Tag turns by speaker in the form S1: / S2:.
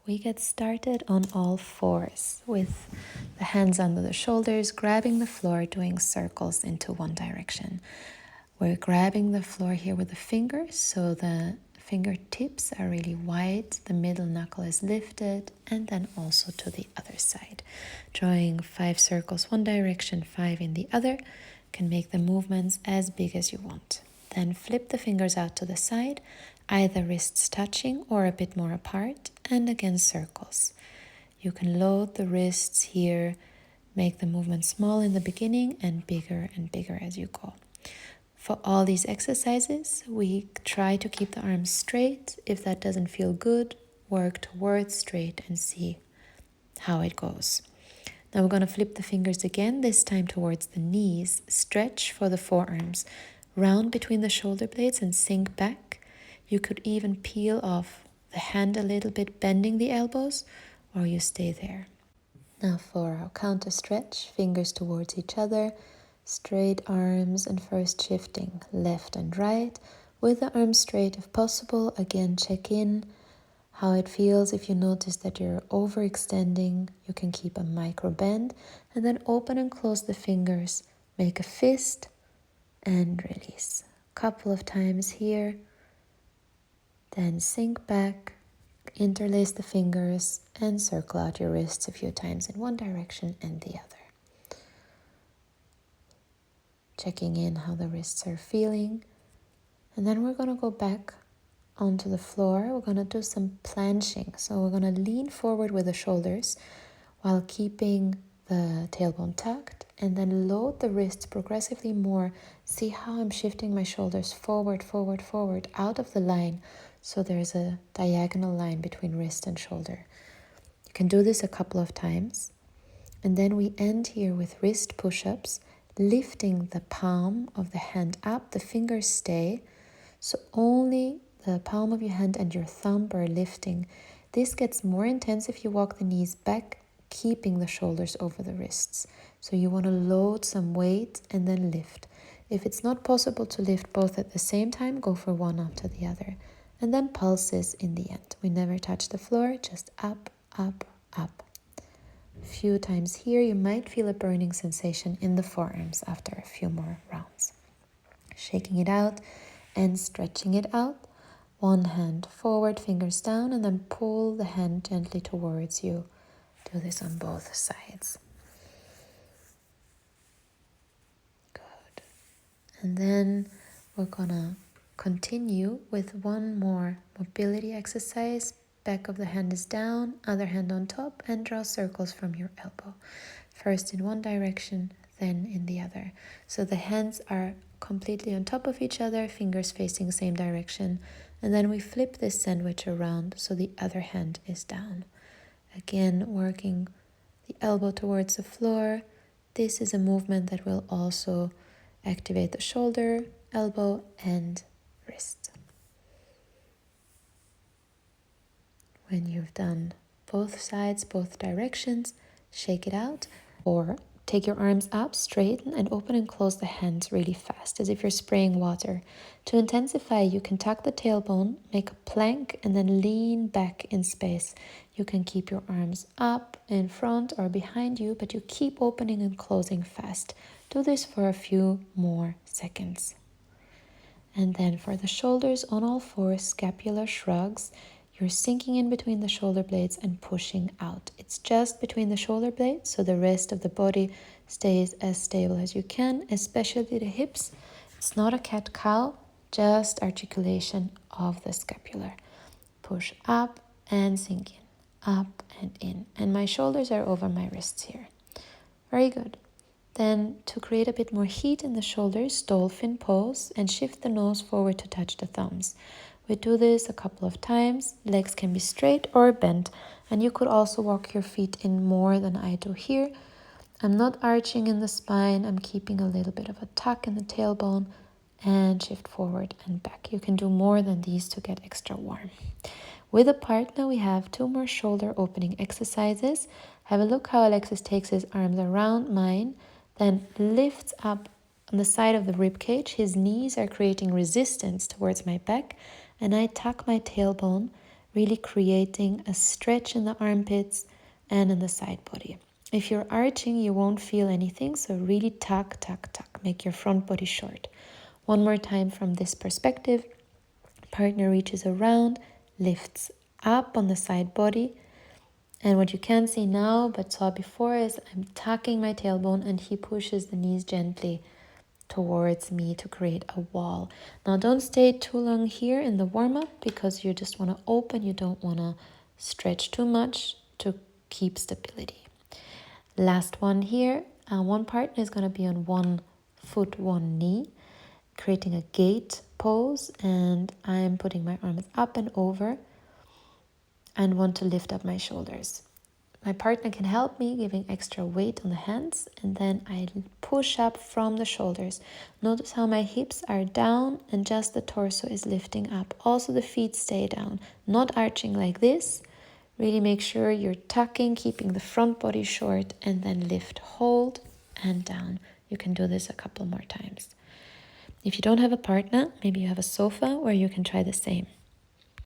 S1: we get started on all fours with the hands under the shoulders, grabbing the floor, doing circles into one direction. We're grabbing the floor here with the fingers, so the fingertips are really wide, the middle knuckle is lifted, and then also to the other side. Drawing 5 circles one direction, 5 in the other. Can make the movements as big as you want. Then flip the fingers out to the side, either wrists touching or a bit more apart, and again circles. You can load the wrists here, make the movement small in the beginning and bigger as you go. For all these exercises, we try to keep the arms straight. If that doesn't feel good, work towards straight and see how it goes. Now we're going to flip the fingers again, this time towards the knees. Stretch for the forearms. Round between the shoulder blades and sink back. You could even peel off the hand a little bit, bending the elbows, or you stay there. Now for our counter stretch, fingers towards each other, straight arms, and first shifting left and right with the arms straight if possible. Again, check in how it feels. If you notice that you're overextending, you can keep a micro bend and then open and close the fingers. Make a fist and release. A couple of times here. Then sink back, interlace the fingers and circle out your wrists a few times in one direction and the other. Checking in how the wrists are feeling. And then we're going to go back onto the floor. We're going to do some planching. So we're going to lean forward with the shoulders while keeping the tailbone tucked, and then load the wrists progressively more. See how I'm shifting my shoulders forward, out of the line. So there's a diagonal line between wrist and shoulder. You can do this a couple of times. And then we end here with wrist push-ups, lifting the palm of the hand up. The fingers stay. So only the palm of your hand and your thumb are lifting. This gets more intense if you walk the knees back, keeping the shoulders over the wrists. So you want to load some weight and then lift. If it's not possible to lift both at the same time, go for one after the other. And then pulses in the end. We never touch the floor, just up, up, up. A few times here, you might feel a burning sensation in the forearms after a few more rounds. Shaking it out and stretching it out. One hand forward, fingers down, and then pull the hand gently towards you. Do this on both sides. Good. And then we're gonna continue with one more mobility exercise. Back of the hand is down, other hand on top, and draw circles from your elbow. First in one direction, then in the other. So the hands are completely on top of each other, fingers facing same direction, and then we flip this sandwich around so the other hand is down. Again, working the elbow towards the floor. This is a movement that will also activate the shoulder, elbow, and wrist. When you've done both sides, both directions, shake it out, or take your arms up, straighten, and open and close the hands really fast, as if you're spraying water. To intensify, you can tuck the tailbone, make a plank, and then lean back in space. You can keep your arms up, in front, or behind you, but you keep opening and closing fast. Do this for a few more seconds. And then for the shoulders, on all fours, scapular shrugs. You're sinking in between the shoulder blades and pushing out. It's just between the shoulder blades, so the rest of the body stays as stable as you can, especially the hips. It's not a cat-cow, just articulation of the scapular. Push up and sink in, up and in. And my shoulders are over my wrists here. Very good. Then to create a bit more heat in the shoulders, dolphin pose, and shift the nose forward to touch the thumbs. We do this a couple of times. Legs can be straight or bent, and you could also walk your feet in more than I do here. I'm not arching in the spine. I'm keeping a little bit of a tuck in the tailbone and shift forward and back. You can do more than these to get extra warm. With a partner, we have 2 more shoulder opening exercises. Have a look how Alexis takes his arms around mine, then lifts up on the side of the rib cage. His knees are creating resistance towards my back, and I tuck my tailbone, really creating a stretch in the armpits and in the side body. If you're arching, you won't feel anything, so really tuck, tuck, tuck. Make your front body short. One more time from this perspective. Partner reaches around, lifts up on the side body. And what you can't see now, but saw before, is I'm tucking my tailbone and he pushes the knees gently towards me to create a wall. Now don't stay too long here in the warm-up because you just want to open. You don't want to stretch too much to keep stability. Last one here. One partner is going to be on one foot, one knee, creating a gate pose, and I'm putting my arms up and over and want to lift up my shoulders. My partner can help me, giving extra weight on the hands, and then I push up from the shoulders. Notice how my hips are down and just the torso is lifting up. Also the feet stay down, not arching like this. Really make sure you're tucking, keeping the front body short, and then lift, hold, and down. You can do this a couple more times. If you don't have a partner, maybe you have a sofa where you can try the same.